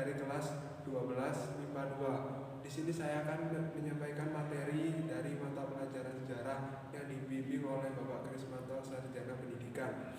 dari kelas 12 MIPA 2. Di sini saya akan menyampaikan materi dari mata pelajaran sejarah yang dibimbing oleh Bapak Krismanto, Sarjana Pendidikan.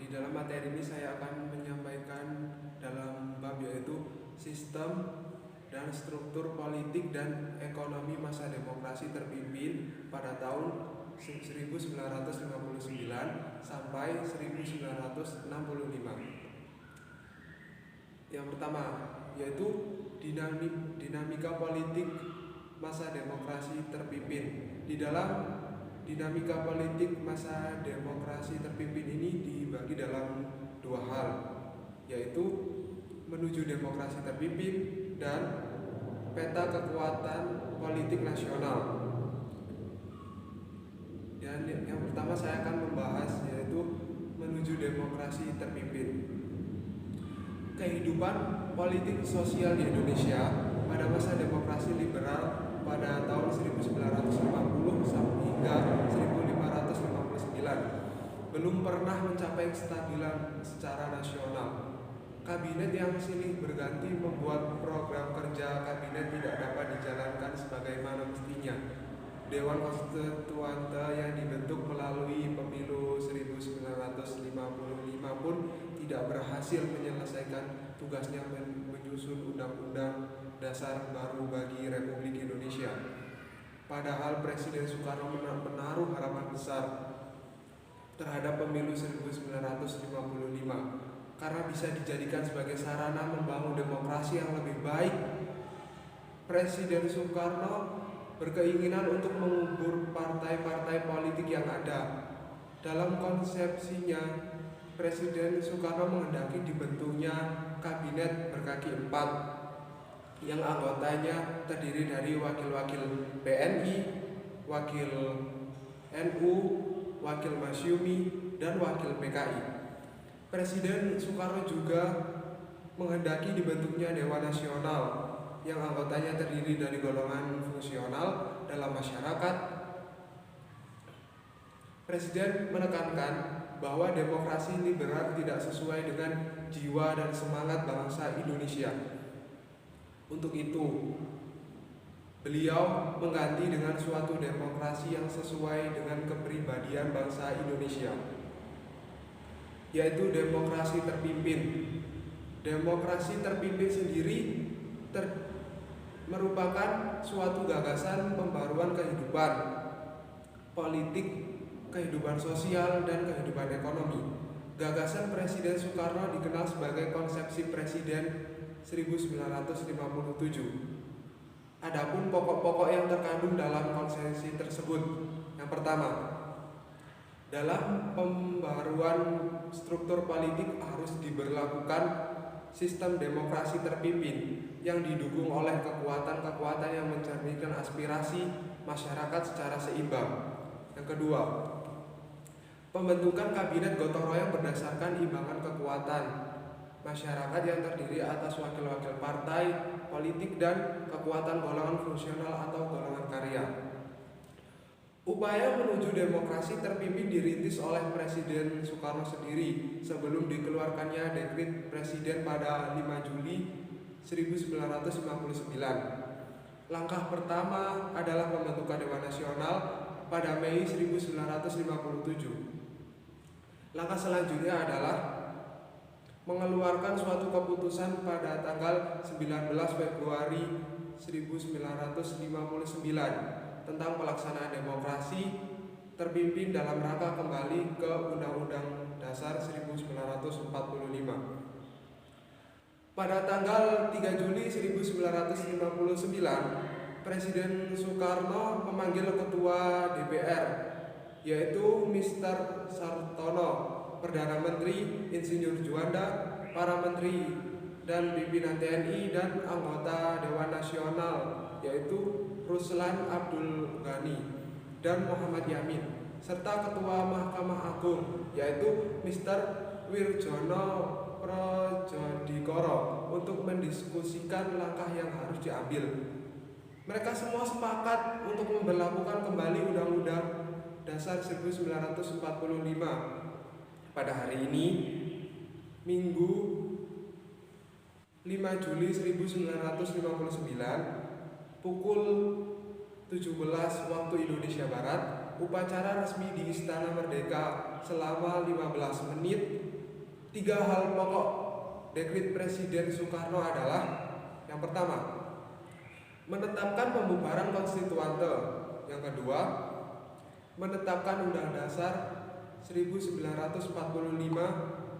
Di dalam materi ini saya akan menyampaikan dalam bab yaitu sistem dan struktur politik dan ekonomi masa demokrasi terpimpin pada tahun 1959 sampai 1965. Yang pertama yaitu dinamika politik masa demokrasi terpimpin. Di dalam dinamika politik masa demokrasi terpimpin ini dibagi dalam dua hal, yaitu menuju demokrasi terpimpin dan peta kekuatan politik nasional. Dan yang pertama saya akan membahas yaitu menuju demokrasi terpimpin. Kehidupan politik sosial di Indonesia pada masa demokrasi liberal pada tahun 1950 hingga 1559 belum pernah mencapai kestabilan secara nasional. Kabinet yang silih berganti membuat program kerja kabinet tidak dapat dijalankan sebagaimana mestinya. Dewan Konstituante yang dibentuk melalui pemilu 1955 pun tidak berhasil menyelesaikan tugasnya menyusun undang-undang dasar baru bagi Republik Indonesia. Padahal Presiden Soekarno menaruh harapan besar terhadap pemilu 1955 karena bisa dijadikan sebagai sarana membangun demokrasi yang lebih baik. Presiden Soekarno berkeinginan untuk mengubur partai-partai politik yang ada. Dalam konsepsinya, Presiden Soekarno menghendaki dibentuknya kabinet berkaki empat yang anggotanya terdiri dari wakil-wakil PNI, wakil NU, wakil Masyumi, dan wakil PKI. Presiden Soekarno juga menghendaki dibentuknya Dewan Nasional yang anggotanya terdiri dari golongan fungsional dalam masyarakat. Presiden menekankan bahwa demokrasi liberal tidak sesuai dengan jiwa dan semangat bangsa Indonesia. Untuk itu, beliau mengganti dengan suatu demokrasi yang sesuai dengan kepribadian bangsa Indonesia, yaitu demokrasi terpimpin. Demokrasi terpimpin sendiri merupakan suatu gagasan pembaruan kehidupan politik, kehidupan sosial, dan kehidupan ekonomi. Gagasan Presiden Soekarno dikenal sebagai konsepsi Presiden 1957. Adapun pokok-pokok yang terkandung dalam konsepsi tersebut. Yang pertama, dalam pembaruan struktur politik harus diberlakukan sistem demokrasi terpimpin yang didukung oleh kekuatan-kekuatan yang mencerminkan aspirasi masyarakat secara seimbang. Yang kedua, pembentukan kabinet gotong royong berdasarkan imbangan kekuatan masyarakat yang terdiri atas wakil-wakil partai politik dan kekuatan golongan fungsional atau golongan karya. Upaya menuju demokrasi terpimpin dirintis oleh Presiden Soekarno sendiri sebelum dikeluarkannya dekret Presiden pada 5 Juli 1959. Langkah pertama adalah pembentukan Dewan Nasional pada Mei 1957. Langkah selanjutnya adalah mengeluarkan suatu keputusan pada tanggal 19 Februari 1959 tentang pelaksanaan demokrasi terpimpin dalam rangka kembali ke Undang-Undang Dasar 1945. Pada tanggal 3 Juli 1959, Presiden Soekarno memanggil Ketua DPR, yaitu Mr. Sartono, Perdana Menteri Insinyur Juanda, para menteri dan pimpinan TNI dan anggota Dewan Nasional, yaitu Ruslan Abdul Ghani dan Muhammad Yamin, serta Ketua Mahkamah Agung, yaitu Mr. Wirjono Projodikoro, untuk mendiskusikan langkah yang harus diambil. Mereka semua sepakat untuk memberlakukan kembali Undang-Undang Dasar 1945. Pada hari ini, Minggu 5 5 Juli 1959 pukul 17 waktu Indonesia Barat, upacara resmi di Istana Merdeka selama 15 menit. 3 hal pokok dekrit Presiden Soekarno adalah: yang pertama, menetapkan pembubaran konstituante. Yang kedua, menetapkan Undang Dasar 1945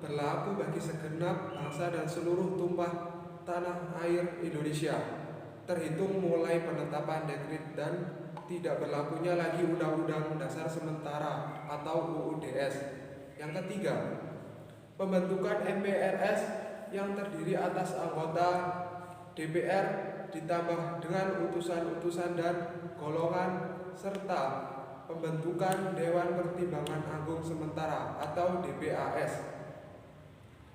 berlaku bagi segenap bangsa dan seluruh tumpah tanah air Indonesia, terhitung mulai penetapan dekrit dan tidak berlakunya lagi Undang-Undang Dasar Sementara atau UUDS. Yang ketiga, pembentukan MPRS yang terdiri atas anggota DPR ditambah dengan utusan-utusan dan golongan, serta pembentukan Dewan Pertimbangan Agung Sementara atau DPAS.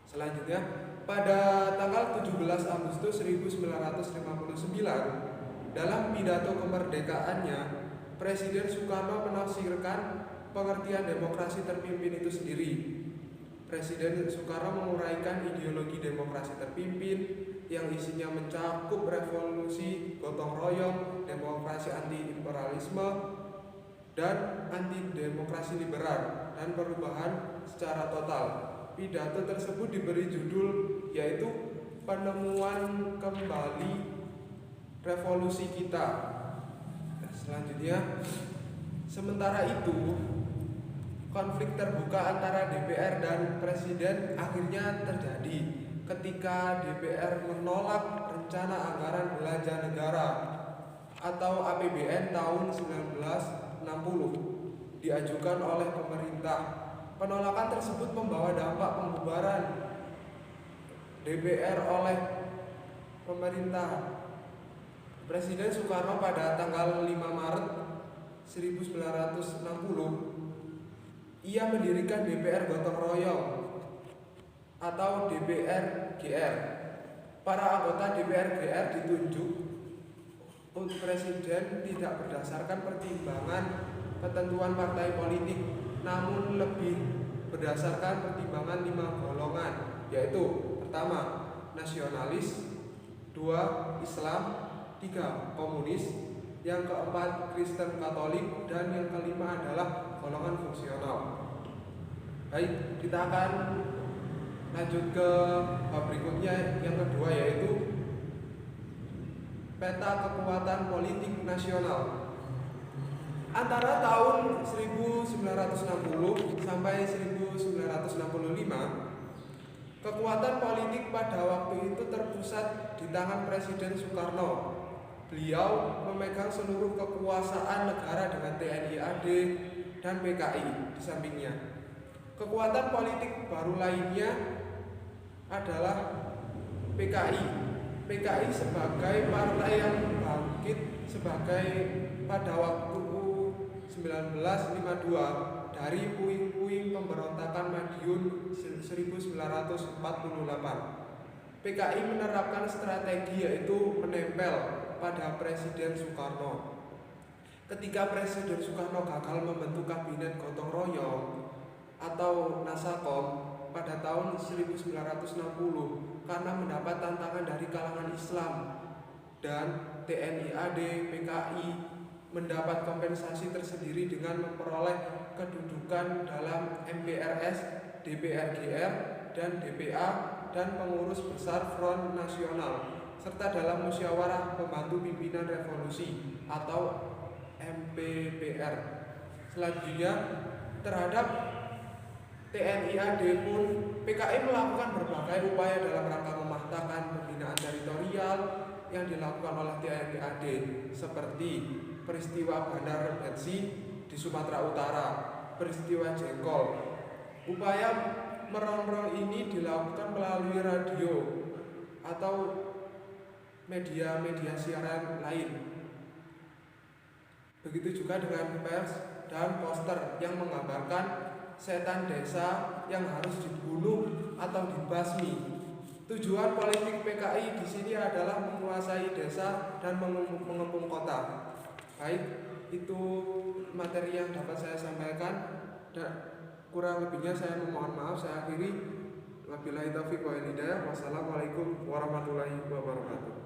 Selanjutnya, pada tanggal 17 Agustus 1959, dalam pidato kemerdekaannya, Presiden Soekarno menafsirkan pengertian demokrasi terpimpin itu sendiri. Presiden Soekarno menguraikan ideologi demokrasi terpimpin yang isinya mencakup revolusi gotong royong, demokrasi anti-imperialisme, dan anti-demokrasi liberal, dan perubahan secara total. Pidato tersebut diberi judul yaitu Penemuan Kembali Revolusi Kita. Selanjutnya, sementara itu, konflik terbuka antara DPR dan Presiden akhirnya terjadi ketika DPR menolak rencana anggaran belanja negara atau APBN tahun 1960 diajukan oleh pemerintah. Penolakan tersebut membawa dampak pembubaran DPR oleh pemerintah. Presiden Soekarno pada tanggal 5 Maret 1960 ia mendirikan DPR Gotong Royong atau DPR GR. Para anggota DPR GR ditunjuk untuk presiden tidak berdasarkan pertimbangan ketentuan partai politik, namun lebih berdasarkan pertimbangan 5 golongan, yaitu: pertama, nasionalis; 2, Islam; 3, komunis; yang keempat, Kristen Katolik; dan yang kelima adalah golongan fungsional. Baik, kita akan lanjut ke bab berikutnya, yang kedua, yaitu peta kekuatan politik nasional. Antara tahun 1960 sampai 1965, kekuatan politik pada waktu itu terpusat di tangan Presiden Soekarno. Beliau memegang seluruh kekuasaan negara dengan TNI AD dan PKI di sampingnya. Kekuatan politik baru lainnya adalah PKI. PKI sebagai partai yang bangkit pada waktu 1952 dari puing-puing pemberontakan Madiun 1948. PKI menerapkan strategi yaitu menempel pada Presiden Soekarno. Ketika Presiden Soekarno gagal membentuk kabinet gotong royong atau Nasakom pada tahun 1960 karena mendapat tantangan dari kalangan Islam, dan TNI AD, PKI mendapat kompensasi tersendiri dengan memperoleh kedudukan dalam MPRS, DPR GR, dan DPA, dan pengurus besar Front Nasional, serta dalam Musyawarah Pembantu Pimpinan Revolusi atau MPPR. Selanjutnya, terhadap TNI AD pun PKI melakukan berbagai upaya dalam rangka mematahkan pembinaan teritorial yang dilakukan oleh TNI AD, seperti peristiwa Bandar Betsi di Sumatera Utara, peristiwa Jengkol. Upaya merongrong ini dilakukan melalui radio atau media-media siaran lain. Begitu juga dengan pers dan poster yang menggambarkan setan desa yang harus dibunuh atau dibasmi. Tujuan politik PKI di sini adalah menguasai desa dan mengepung kota. Baik, itu materi yang dapat saya sampaikan, dan kurang lebihnya saya memohon maaf. Saya akhiri. Wabillahi taufiq wal hidayah. Wassalamualaikum warahmatullahi wabarakatuh.